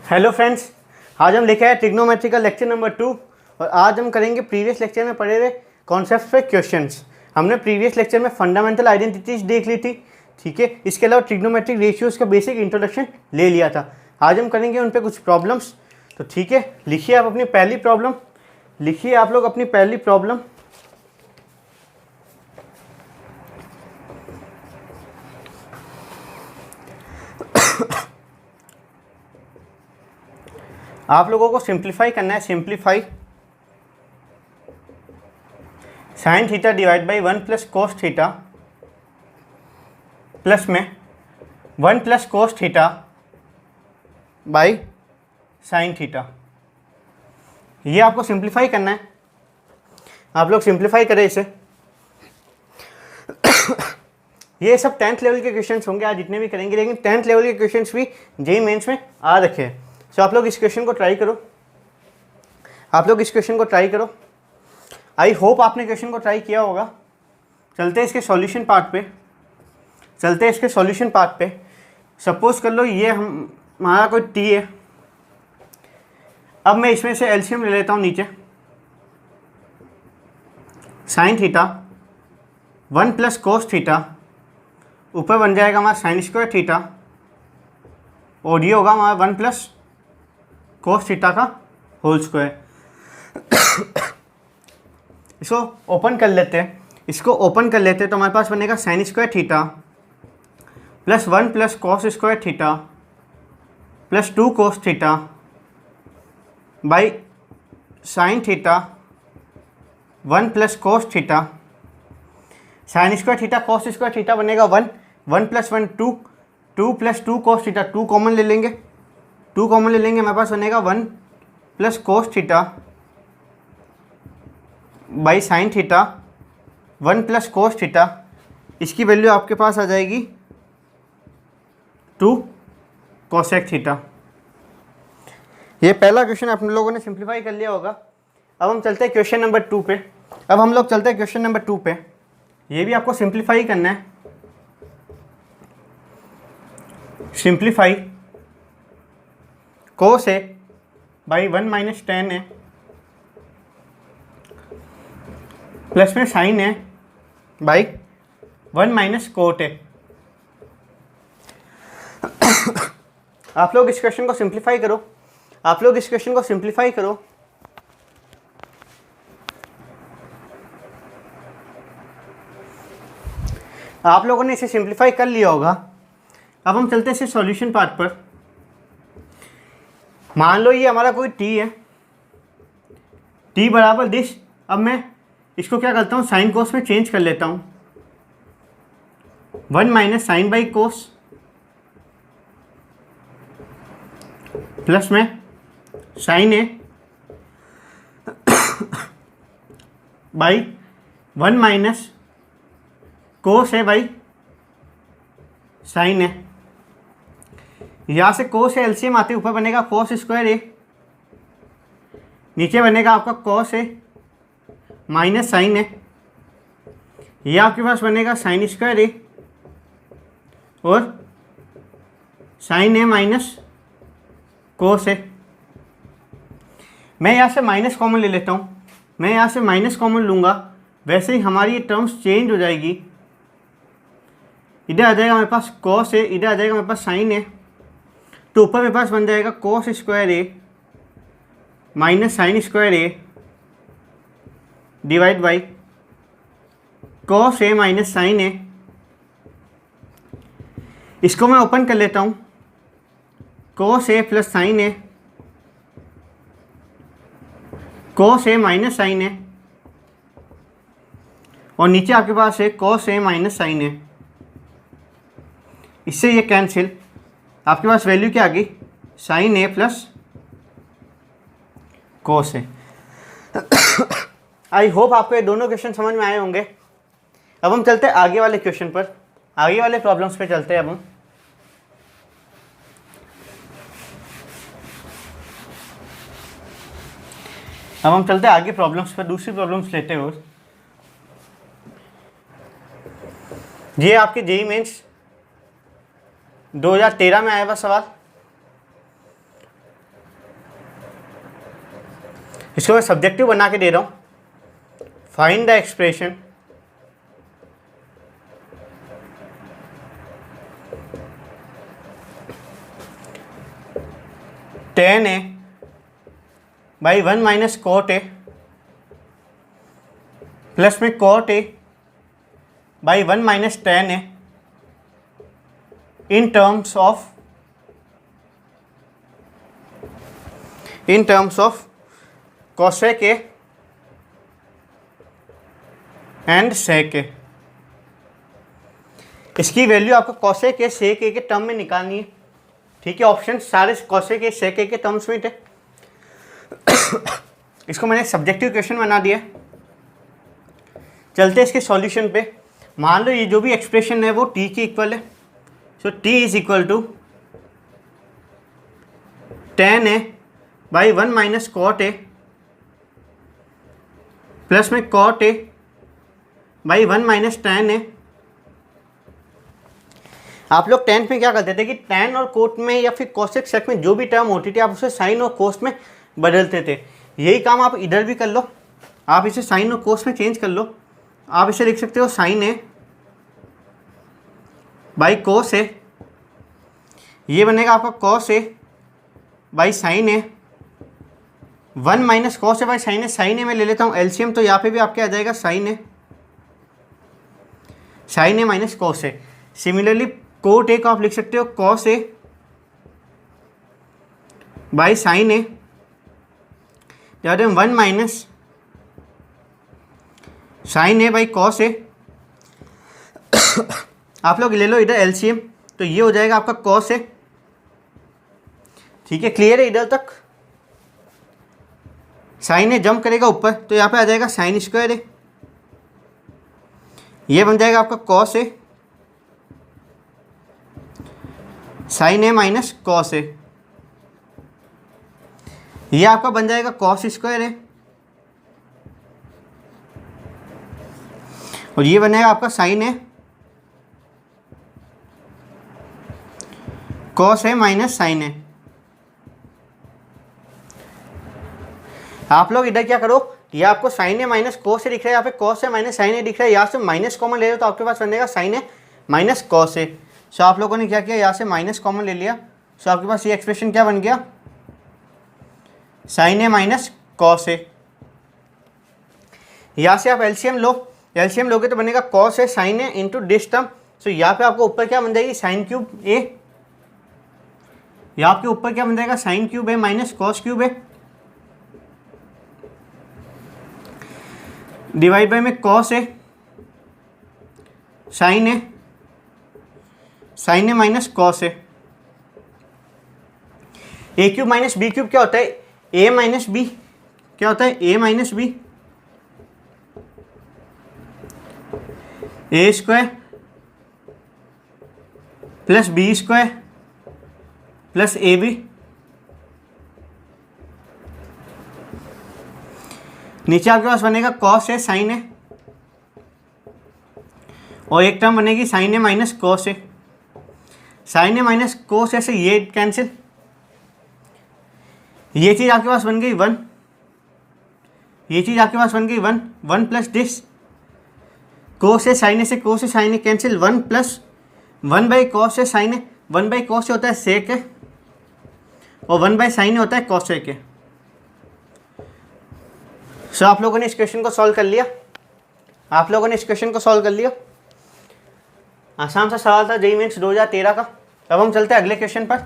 Hello friends, आज हम लिखे हैं ट्रिग्नोमेट्री का लेक्चर नंबर 2 और आज हम करेंगे प्रीवियस लेक्चर में पढ़े हुए कॉन्सेप्ट्स पे क्वेश्चंस। हमने प्रीवियस लेक्चर में फंडामेंटल आइडेंटिटीज देख ली थी, ठीक है। इसके अलावा ट्रिग्नोमेट्रिक रेशियोज का बेसिक इंट्रोडक्शन ले लिया था। आज हम करेंगे उन पर कुछ प्रॉब्लम्स। तो ठीक है, लिखिए आप अपनी पहली प्रॉब्लम। लिखिए आप लोग अपनी पहली प्रॉब्लम। आप लोगों को सिंप्लीफाई करना है। Simplify sine theta divide by 1 plus cos theta plus में 1 plus cos theta by sine theta. ये आपको सिंप्लीफाई करना है। आप लोग सिंप्लीफाई करें इसे। ये सब 10th लेवल के क्वेश्चंस होंगे आज जितने भी करेंगे, लेकिन 10th लेवल के क्वेश्चंस भी जेईई मेंस में आ रखे हैं। सो आप लोग इस क्वेश्चन को ट्राई करो। आई होप आपने क्वेश्चन को ट्राई किया होगा। चलते हैं इसके सॉल्यूशन पार्ट पे। सपोज कर लो ये हमारा कोई टी है। अब मैं इसमें से एलसीएम ले लेता हूँ नीचे। Sine theta 1 plus cos theta, ऊपर बन जाएगा हमारा साइन स्क्वायर थीटा, और ये होगा हमारा 1 प्लस कोस थीटा का होल स्क्वायर। इसको ओपन कर लेते हैं। तो हमारे पास बनेगा sign square theta plus 1 plus cos square theta plus 2 cos theta by sine theta 1 plus cos theta. Sign square theta cos square theta बनेगा 1 plus 1 2 plus 2 cos theta, 2 common ले लेंगे। हमारे पास बनेगा 1 plus cos theta by sine theta 1 plus cos theta. इसकी value आपके पास आ जाएगी 2 cosec theta. ये पहला क्वेश्चन आप लोगों ने सिंप्लीफाई कर लिया होगा। अब हम चलते हैं क्वेश्चन नंबर 2 पे। ये भी आपको सिंप्लीफाई करना है। Simplify cos A by 1 minus tan A plus में sine A by 1 minus cot A. आप लोग इस क्वेश्चन को सिंप्लीफाई करो। आप लोगों ने इसे सिंप्लीफाई कर लिया होगा। अब हम चलते हैं इसे सॉल्यूशन पार्ट पर। मान लो ये हमारा कोई टी है, टी बराबर दिस। अब मैं इसको क्या करता हूँ, साइन कोस में चेंज कर लेता हूँ। 1 minus sine by cos plus में sine A by 1 minus cos A by sine A. यहाँ से कोस ए एलसीएम आते ऊपर बनेगा कोस स्क्वायर ए, नीचे बनेगा आपका कोस ए माइनस साइन ए। ये आपके पास बनेगा साइन स्क्वायर ए और साइन ए माइनस कोस ए। मैं यहाँ से माइनस कॉमन ले लेता हूँ। लूँगा, वैसे ही हमारी ये टर्म्स चेंज हो जाएगी। इधर आ जाएगा हमारे पास कोस ए, इधर आ जाएगा हमारे पास साइन ए। तो ऊपर मेरे पास बन जाएगा cos square A minus sine square A divide by cos A minus sine A. इसको मैं ओपन कर लेता हूँ। Cos A plus sine A, cos A minus sine A, और नीचे आपके पास है कोस ए माइनस साइन ए। इससे ये कैंसिल, आपके पास वैल्यू क्या आ गई, sine a plus cos a. I hope आपको ये दोनों क्वेश्चन समझ में आए होंगे। अब हम चलते हैं आगे वाले क्वेश्चन पर, आगे वाले प्रॉब्लम्स पे चलते हैं। अब हम चलते हैं आगे प्रॉब्लम्स पर, दूसरी प्रॉब्लम्स लेते हैं। ये आपके जेईई मेंस 2013 में आया हुआ सवाल। इसको मैं सब्जेक्टिव बना के दे रहा हूँ। Find the expression tan a by 1 minus cot a plus में cot a by 1 minus tan a in terms of cosec a and sec a। इसकी वैल्यू आपको cosec a sec a के टर्म में निकालनी है। ठीक है, ऑप्शन सारे cosec a sec a के टर्म्स में थे। इसको मैंने सब्जेक्टिव क्वेश्चन बना दिया। चलते हैं इसके सॉल्यूशन पे। मान लो ये जो भी एक्सप्रेशन है वो t के इक्वल है। सो t is equal to tan a by 1 minus cot a plus में cot a by 1 minus tan a। आप लोग टेंथ में क्या करते थे कि tan और कोट में या फिर cosec sec में जो भी टर्म होती थी आप उसे साइन और कोस में बदलते थे। यही काम आप इधर भी कर लो। आप इसे साइन और कोस में चेंज कर लो। आप इसे लिख सकते हो साइन ए बाई कोस ए, ये बनेगा आपका cos A by sine A. 1 minus cos A by sine A, sine A में ले लेता हूँ एलसीएम, तो यहाँ पे भी आपके आ जाएगा sine A minus cos A. Similarly cot A को आप लिख सकते हो cos A by sine A, या 1 minus sine A by cos A. आप लोग ले लो इधर एलसीएम, तो ये हो जाएगा आपका कॉस ए। ठीक है, क्लियर है इधर तक? साइन ए जंप करेगा ऊपर तो यहाँ पे आ जाएगा साइन स्क्वायर ए, ये बन जाएगा आपका cos A sine A minus cos ए, ये आपका बन जाएगा कॉस स्क्वायर ए, और ये बनेगा आपका sign A cos A minus sine ए। आप लोग इधर क्या करो, ये आपको साइन ए माइनस कॉस ए दिख रहा है, यहाँ पे कॉस ए माइनस साइन ए दिख रहा है, यहाँ से माइनस कॉमन ले लो तो आपके पास बनेगा साइन ए माइनस कॉस ए। सो आप लोगों ने क्या किया, यहाँ से माइनस कॉमन ले लिया, सो आपके पास ये एक्सप्रेशन क्या बन गया, sine A minus cos A. यहाँ से आप एलसीएम लो, एलसीएम लोगे तो बनेगा cos A sine A into this term. So यहाँ पे आपको ऊपर क्या बन जाएगी, साइन क्यूब ए, यहाँ आपके ऊपर क्या बन जाएगा, sine cube A minus cos cube A, divide by में cos A sine A minus cos A cube minus B cube क्या होता है, ए माइनस बी क्या होता है, A minus B, A square plus B square plus A B. नीचे आपके पास बनेगा कॉस ए साइन ए, और एक टर्म बनेगी sign A minus cos A. Sine A minus cos ए से ये कैंसिल, ये चीज़ आपके पास बन गई 1, ये चीज़ आपके पास बन गई 1 plus this cos A sine A से cos A sine A cancel, 1 plus 1 by cos A sine A, 1 by cos A होता है सेक ए और 1 बाई साइन ए होता है कॉस ए के। सो आप लोगों ने इस क्वेश्चन को सॉल्व कर लिया, आप लोगों ने इस क्वेश्चन को सॉल्व कर लिया। आसान सा सवाल था जेईई मेंस 2013 का। अब हम चलते हैं अगले क्वेश्चन पर।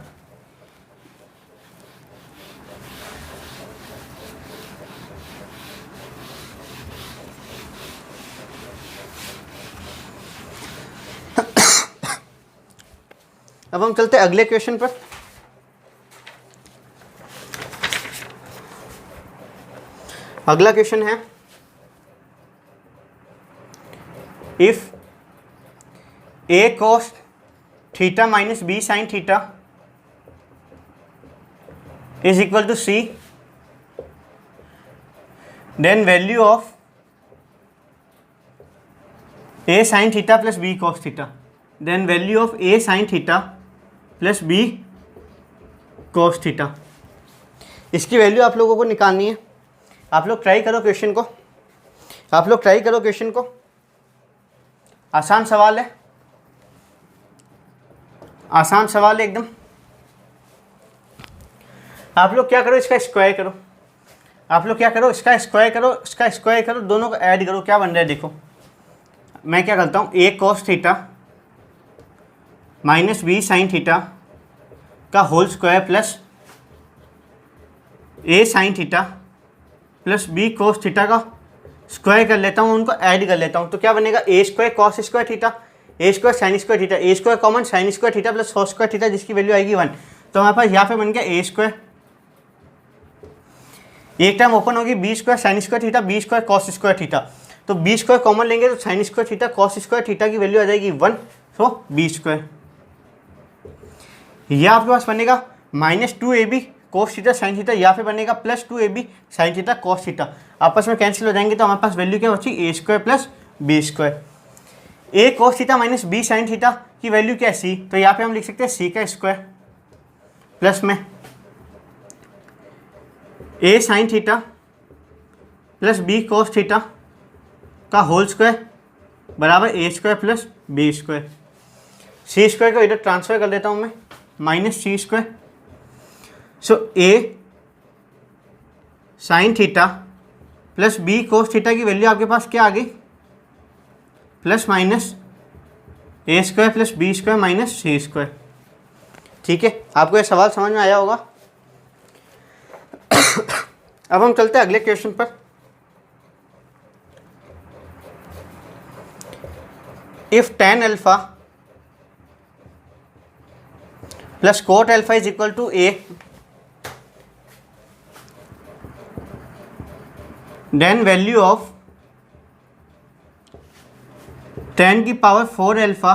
अब हम चलते हैं अगले क्वेश्चन पर। अगला क्वेश्चन है, if a cos theta minus B sine theta is equal to c, then value of a sine theta plus b cos theta, then value of a sine theta plus b cos theta. इसकी value आप लोगों को निकालनी है। आप लोग try करो question को, आप लोग ट्राई करो क्वेश्चन को, आसान सवाल है, आसान सवाल है एकदम। आप लोग क्या करो, इसका स्क्वायर करो, आप लोग क्या करो, इसका स्क्वायर करो, इसका स्क्वायर करो, दोनों को ऐड करो, क्या बन रहा है देखो। मैं क्या करता हूँ, a cos theta minus b sine theta का whole square plus a sine theta plus b cos theta का स्क्वायर कर लेता हूँ, उनको ऐड कर लेता हूँ। तो क्या बनेगा, a square cos square theta, a square sine square theta, a square common sign square theta plus cos square theta, जिसकी वैल्यू आएगी 1। तो हमारे पास यहाँ पे बन गया a स्क्वायर, एक टाइम ओपन होगी b square sine square theta, b square cos square theta. तो बी स्क्वायर कॉमन लेंगे तो sine square theta cos square theta की वैल्यू आ जाएगी 1, सो बी स्क्वायर। यह आपके पास बनेगा minus 2ab cos theta sine theta, या फिर बनेगा plus 2ab sine theta cos theta. आपस में कैंसिल हो जाएंगे तो हमारे पास वैल्यू क्या बची, A square plus B square. A cos theta minus B sine theta की वैल्यू क्या है सी, तो यहाँ पे हम लिख सकते हैं सी का स्क्वायर प्लस में A sine theta plus B cos theta का होल स्क्वायर बराबर A square plus B square. C square को इधर ट्रांसफर कर देता हूँ मैं, minus C square. So A sine theta plus B cos theta की वैल्यू आपके पास क्या आ गई, plus minus A square plus B square minus C square. ठीक है, आपको ये सवाल समझ में आया होगा। अब हम चलते हैं अगले क्वेश्चन पर। If tan alpha plus cot alpha is equal to a, then value of tan की पावर 4 अल्फा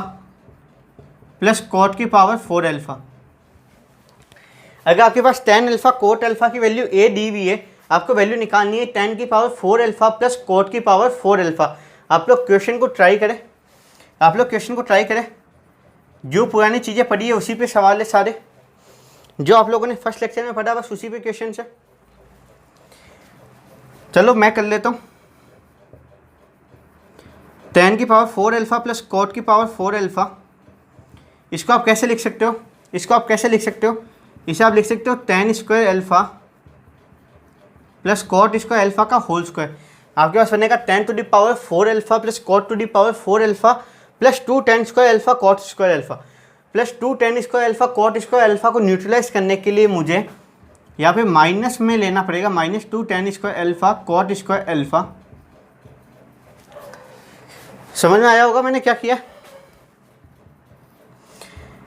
प्लस कोट की पावर 4 अल्फा। अगर आपके पास tan अल्फा कोट अल्फा की वैल्यू a दी हुई है, आपको वैल्यू निकालनी है tan की पावर 4 अल्फा प्लस कोट की पावर 4 अल्फा। आप लोग क्वेश्चन को ट्राई करें, आप लोग क्वेश्चन को ट्राई करें, जो पुरानी चीज़ें पढ़ी है उसी पे सवाल है सारे, जो आप लोगों ने फर्स्ट लेक्चर में पढ़ा बस उसी पे क्वेश्चन है। चलो मैं कर लेता हूँ। tan की पावर 4 अल्फा प्लस कोट की पावर 4 अल्फा, इसको आप कैसे लिख सकते हो, इसको आप कैसे लिख सकते हो, इसे आप लिख सकते हो tan square alpha plus cot square alpha का होल स्क्वायर। आपके पास बनेगा tan to the power 4 alpha plus cot to the power 4 alpha plus 2 tan square alpha cot square alpha plus 2 tan square alpha cot square alpha को neutralise करने के लिए मुझे यहाँ पे माइनस में लेना पड़ेगा, minus 2 tan square alpha cot square alpha. समझ में आया होगा मैंने क्या किया।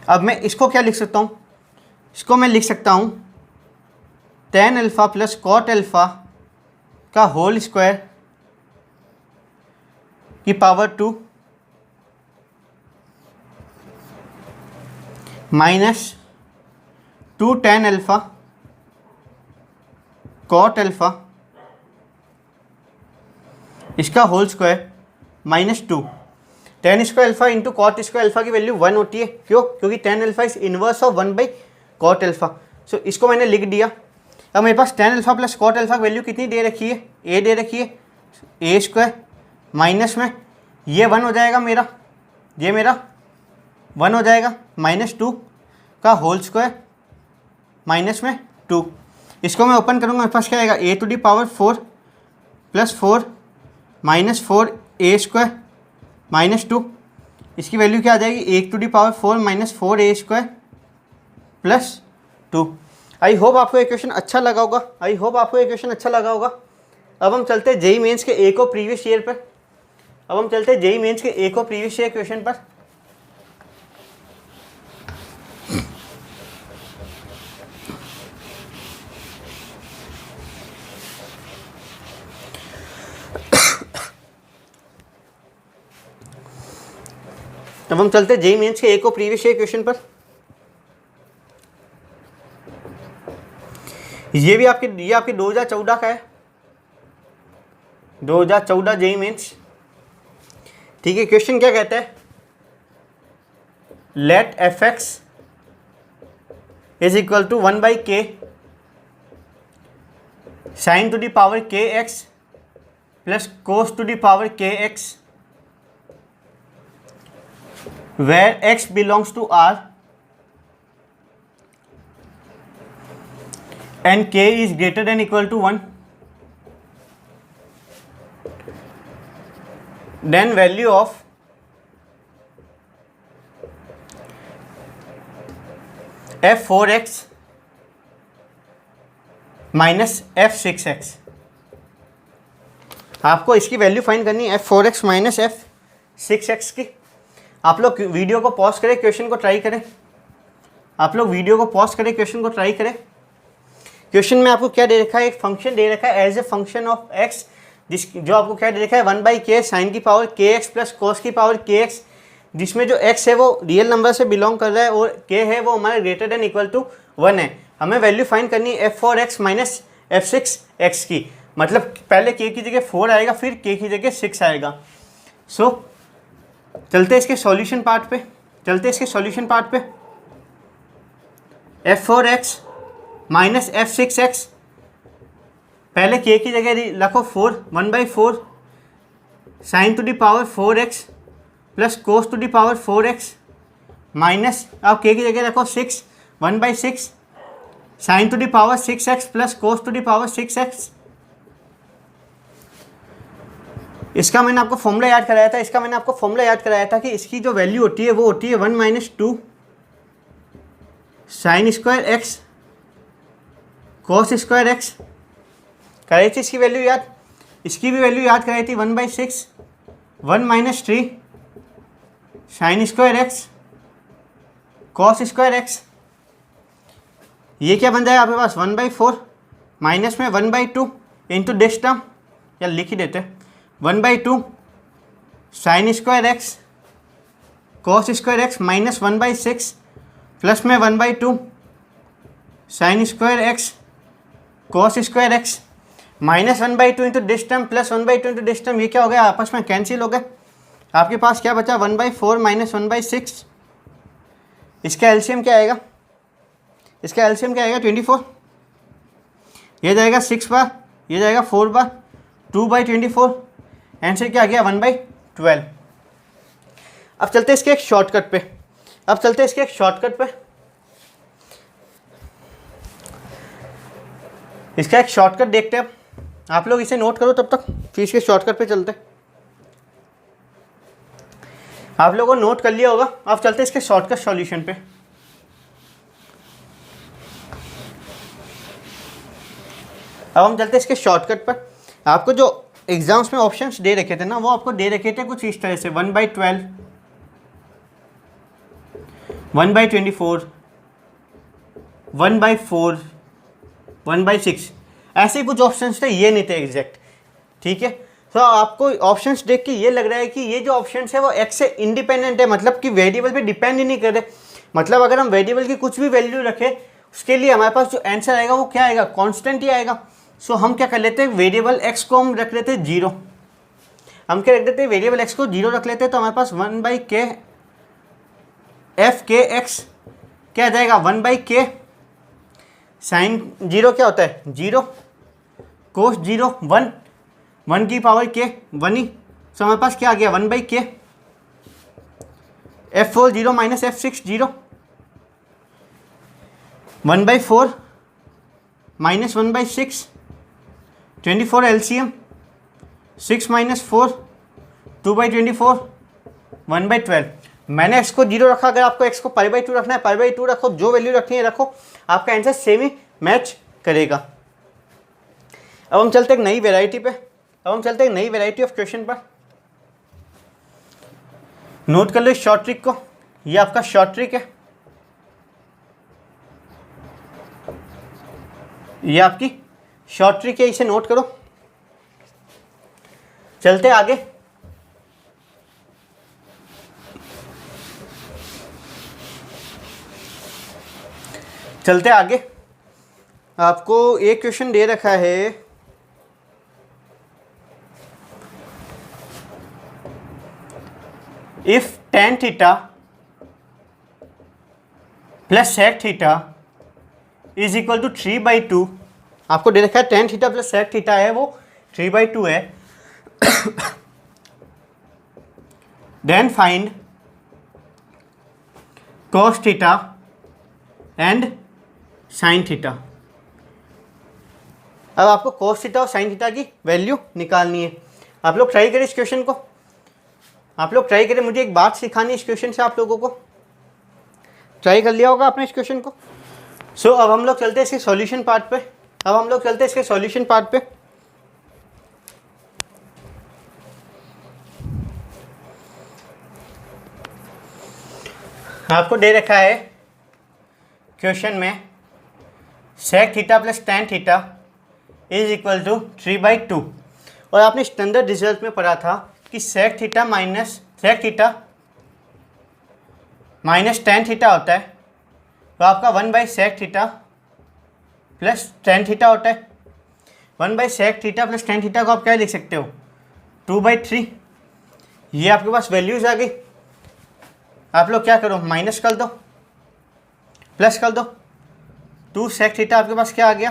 अब मैं इसको क्या लिख सकता हूँ, इसको मैं लिख सकता हूँ tan alpha plus cot alpha का होल स्क्वायर की power 2 minus 2 tan alpha cot alpha इसका whole square minus 2 tan square alpha into cot square alpha की वैल्यू 1 होती है। क्यों, क्योंकि tan alpha is inverse of 1 by cot alpha. So इसको मैंने लिख दिया। अब मेरे पास tan alpha plus cot alpha की वैल्यू कितनी दे रखी है, a दे रखी है, a स्क्वायर माइनस में ये 1 हो जाएगा मेरा, ये मेरा 1 हो जाएगा, माइनस 2 का होल स्क्वायर माइनस में 2। इसको मैं ओपन करूँगा, मेरे पास क्या आएगा, a to the power 4 plus 4 minus 4 a square minus 2, इसकी वैल्यू क्या आ जाएगी, 1 to the power 4 minus 4 a square plus 2। I hope आपको ये क्वेश्चन अच्छा लगा होगा, आई होप आपको ये क्वेश्चन अच्छा लगा होगा। अब हम चलते हैं जेई मेंस के एक और प्रीवियस ईयर पर, अब हम चलते हैं जेई मेंस के एक और प्रीवियस ईयर क्वेश्चन पर। अब हम चलते हैं जेई मेंस के एक और प्रीवियस ईयर क्वेश्चन पर। ये भी आपके, ये आपके 2014 का है, 2014 जेई मेंस। ठीक है, क्वेश्चन क्या कहता है, let F X is equal to 1 by K sine to the power K X plus cos to the power K X where X belongs to R and K is greater than equal to 1, then value of f4x minus f6x। आपको इसकी value find करनी है f4x minus f6x की। आप लोग video को pause करें, question को ट्राई करें। आप लोग वीडियो को पॉज करें, क्वेश्चन को ट्राई करें। क्वेश्चन में आपको क्या दे रखा है, एक फंक्शन दे रखा है as a function of x, जो आपको क्या दे रखा है 1/k साइन की पावर kx प्लस कोस की पावर kx, जिसमें जो x है वो रियल नंबर से बिलोंग कर रहा है और k है वो हमारे ग्रेटर देन इक्वल टू 1 है। हमें वैल्यू फाइंड करनी है f4x माइनस f6x की। मतलब पहले k की जगह 4 आएगा, फिर k की जगह 6 आएगा। सो चलते इसके सॉल्यूशन पार्ट पे, f4x माइनस f6x, पहले k की जगह रखो 4, 1/4 sine to the power 4x plus cos to the power 4x minus, अब k की जगह रखो 6, 1/6 sine to the power 6x plus cos to the power 6x। इसका मैंने आपको फॉर्मूला याद कराया था कि इसकी जो वैल्यू होती है वो होती है 1 minus 2 sign square x cos square x. कराई थी इसकी वैल्यू याद, इसकी भी वैल्यू याद कराई थी 1/6 1 minus 3 sign square x cos square x. ये क्या बन जाएगा आपके पास 1/4 माइनस में 1/2 इंटू दिस टर्म, या लिख ही देते 1/2 sign square x cos square x minus 1/6 plus में 1/2 sign square x cos square x minus 1/2 into this term plus 1/2 into this term. ये क्या हो गया, आपस में कैंसिल हो गए। आपके पास क्या बचा 1/4 माइनस 1/6। इसका एलसीएम क्या आएगा, 24। ये जाएगा 6 बार, ये जाएगा 4 बार, 2/24। आंसर क्या आ गया 1/12। अब चलते इसके एक शॉर्टकट पे, इसका एक शॉर्टकट देखते हैं। आप लोग इसे नोट करो तब तक, फिर इसके शॉर्टकट पे चलते। आप लोगों ने नोट कर लिया होगा। अब चलते इसके शॉर्टकट सॉल्यूशन पे। अब हम चलते इसके शॉर्टकट पर। आपको जो एग्जाम्स में ऑप्शंस दे रखे थे ना, वो आपको दे रखे थे कुछ इस तरह से 1/12 1/24 1/4 1/6, ऐसे कुछ ऑप्शंस थे, ये नहीं थे एग्जैक्ट। ठीक है, तो आपको ऑप्शंस देख के ये लग रहा है कि ये जो ऑप्शंस है वो एक्स से इंडिपेंडेंट है, मतलब कि वेरिएबल पे डिपेंड ही नहीं कर रहे। मतलब अगर हम वेरिएबल की कुछ भी वैल्यू रखें, उसके लिए हमारे पास जो आंसर आएगा वो क्या आएगा, कांस्टेंट ही आएगा। सो हम क्या कर लेते हैं, वेरिएबल एक्स को हम रख लेते हैं 0। हम क्या रख देते हैं, वेरिएबल एक्स को 0 रख लेते हैं। तो हमारे पास 1/k f(k)x क्या आ जाएगा 1/k साइन 0 क्या होता है 0 कोस 0 1 1 की पावर k 1 ही। सो हमारे पास क्या आ गया 1/k f4 0 minus f6 0 1/4 minus 1/6 24 LCM 6 minus 4 2/24 1/12। मैंने x को 0 रखा, अगर आपको x को π/2 रखना है π/2 रखो, जो वैल्यू रखनी है रखो, आपका आंसर सेम ही मैच करेगा। अब हम चलते एक नई वैरायटी ऑफ क्वेश्चन पर। नोट कर लो इस शॉर्ट ट्रिक को, ये आपका शॉर्ट ट्रिक है, ये आपकी शॉर्ट ट्रिक है, इसे नोट करो। चलते आगे। आपको एक क्वेश्चन दे रखा है, if tan theta plus sec theta is equal to 3/2 आपको दे रखा है tan theta plus sec theta है वो 3/2 है। Then find cos theta and sine theta. अब आपको कॉस थीटा और साइन थीटा की वैल्यू निकालनी है। आप लोग ट्राई करें इस क्वेश्चन को, आप लोग ट्राई करें। मुझे एक बात सिखानी है इस क्वेश्चन से, आप लोगों को ट्राई कर लिया होगा आपने इस क्वेश्चन को। सो अब हम लोग चलते हैं इसके सॉल्यूशन पार्ट पे। अब हम लोग चलते हैं इसके सॉल्यूशन पार्ट पे। आपको दे रखा है क्वेश्चन में sec theta plus tan theta is equal to 3/2 और आपने स्टैंडर्ड रिजल्ट में पढ़ा था कि sec theta minus tan theta होता है, तो आपका 1/सेक थीटा प्लस टेन थीटा होता है। 1/सेक थीटा प्लस टेन थीटा को आप क्या लिख सकते हो 2/3। ये आपके पास वैल्यूज आ गई। आप लोग क्या करो माइनस कर दो प्लस कर दो, 2 सेक थीटा आपके पास क्या आ गया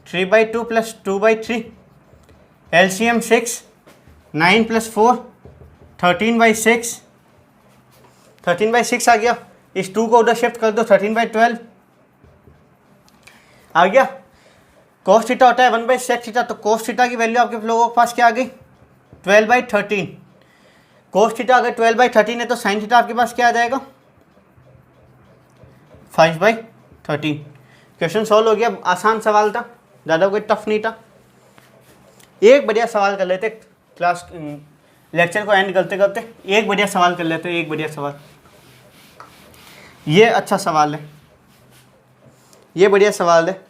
3/2 प्लस 2/3, एलसीएम 6, 9 + 4 13/6, 13/6 आ गया। इस 2 को उधर शिफ्ट कर दो 13/12 आ गया। कॉस थीटा होता है 1/सेक थीटा, तो कॉस थीटा की वैल्यू आपके लोगों के पास क्या आ गई 12/13। कॉस थीटा अगर 12/13 है तो साइन थीटा आपके पास क्या आ जाएगा 5/13। क्वेश्चन सॉल्व हो गया। आसान सवाल था, ज़्यादा कोई टफ नहीं था। एक बढ़िया सवाल कर लेते क्लास लेक्चर को एंड करते करते, एक बढ़िया सवाल कर लेते, एक बढ़िया सवाल। ये अच्छा सवाल है, ये बढ़िया सवाल है।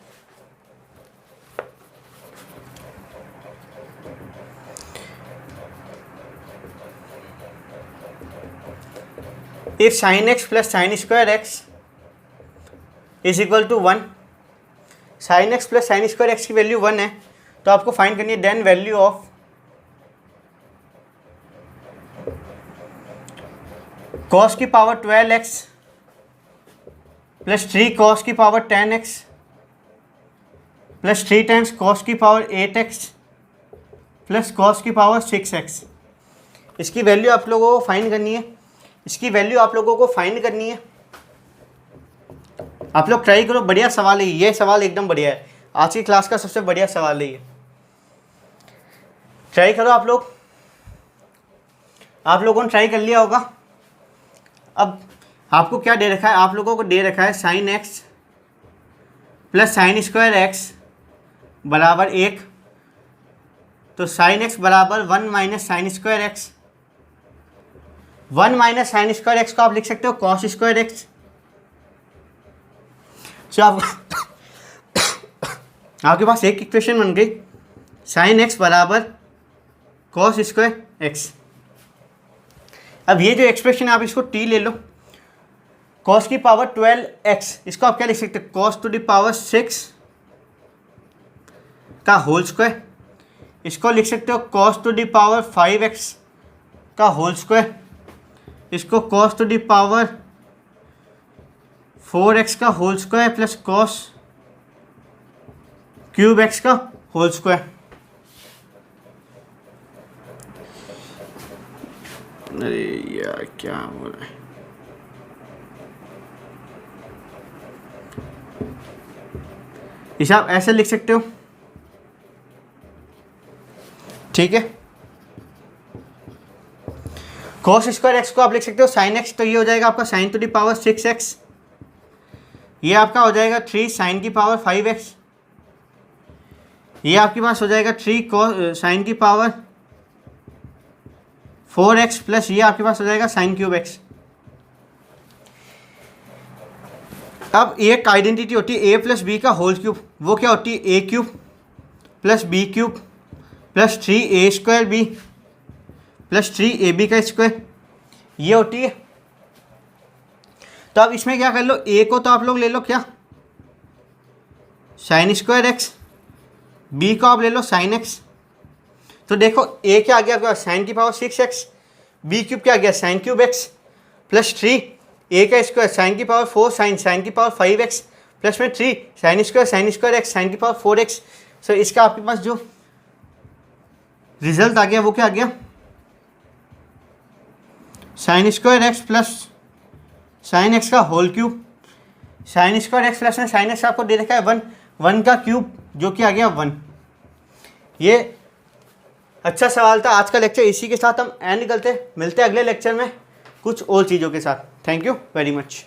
If sin x plus sine square x is equal to 1, sine x plus sine square x की वैल्यू 1 है, तो आपको फाइंड करनी है देन वैल्यू ऑफ cos की पावर 12x प्लस 3 cos की power 10x plus 3 times cos की power 8x plus cos की पावर 6x। इसकी वैल्यू आप लोगों को फाइंड करनी है, इसकी वैल्यू आप लोगों को फाइंड करनी है। आप लोग ट्राई करो, बढ़िया सवाल है ये, सवाल एकदम बढ़िया है, आज की क्लास का सबसे बढ़िया सवाल है ये। ट्राई करो आप लोग, आप लोगों ने ट्राई कर लिया होगा। अब आपको क्या दे रखा है, आप लोगों को दे रखा है sign x plus sine square x बराबर 1, तो साइन एक्स बराबर 1 minus sine square x. 1 minus sine square x को आप लिख सकते हो कॉस स्क्वायर एक्स। तो आपके पास एक इक्वेशन बन गई साइन एक्स बराबर कॉस स्क्वायर एक्स। अब ये जो एक्सप्रेशन है आप इसको टी ले लो, कॉस की पावर 12x, इसको आप क्या लिख सकते हो कॉस टू द पावर 6 का होल स्क्वायर। इसको लिख सकते हो cos to the power 5x का होल स्क्वायर। इसको cos to the power 4x का whole square plus cos cube x का होल स्क्वायर। अरे यार क्या हो रहा है, इसे आप ऐसे लिख सकते हो, ठीक है। कॉस स्क्वायर एक्स को आप लिख सकते हो साइन एक्स, तो ये हो जाएगा आपका sign to the power 6x, ये आपका हो जाएगा 3 साइन की पावर 5x, ये आपके पास हो जाएगा 3 साइन की पावर 4x प्लस ये आपके पास हो जाएगा साइन क्यूब एक्स। अब एक आइडेंटिटी होती है a प्लस बी का होल क्यूब, वो क्या होती है a cube plus b cube plus 3a² plus 3ab का स्क्वायर, ये होती है। तो अब इसमें क्या कर लो, a को तो आप लोग ले लो क्या साइन स्क्वायर एक्स, b को आप ले लो साइन एक्स। तो देखो a क्या आ गया आपका साइन की पावर 6x, b क्यूब क्या आ गया sine cube x plus 3 a का स्क्वायर साइन की पावर 4 साइन की पावर 5x प्लस में 3 sin स्क्वायर एक्स sin की पावर 4x। सो इसका आपके पास जो रिजल्ट आ गया वो क्या आ गया, sin square x plus sin x का whole cube. sin square x plus में sin x आपको दे रखा है 1 का क्यूब जो कि आ गया 1। ये अच्छा सवाल था। आज का लेक्चर इसी के साथ हम एंड करते, मिलते हैं अगले लेक्चर में कुछ और चीज़ों के साथ। Thank you very much.